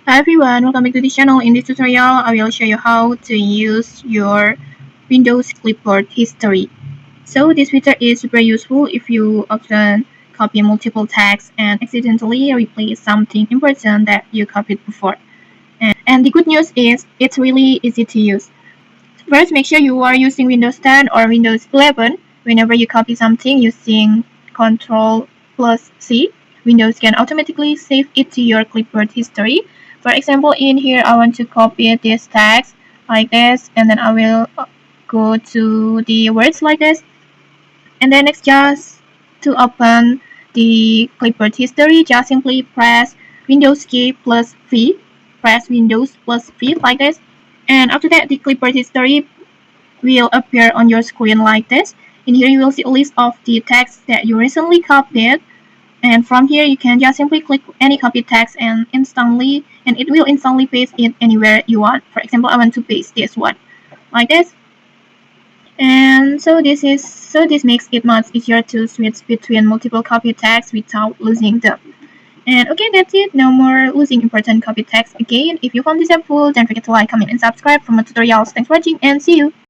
Hi everyone, welcome back to the channel. In this tutorial, I will show you how to use your Windows Clipboard history. So this feature is super useful if you often copy multiple texts and accidentally replace something important that you copied before. And the good news is it's really easy to use. First, make sure you are using Windows 10 or Windows 11. Whenever you copy something using Ctrl plus C, Windows can automatically save it to your clipboard history. For example, in here, I want to copy this text like this, and then I will go to the words like this. And then next, just to open the clipboard history, just simply press Windows key plus V. Press Windows plus V like this. And after that, the clipboard history will appear on your screen like this. In here, you will see a list of the text that you recently copied. And from here, you can just simply click any copied text and it will instantly paste it anywhere you want. For example, I want to paste this one like this. And this makes it much easier to switch between multiple copied text without losing them. And okay, that's it. No more losing important copy text again. If you found this helpful, don't forget to like, comment, and subscribe for more tutorials. Thanks for watching and see you.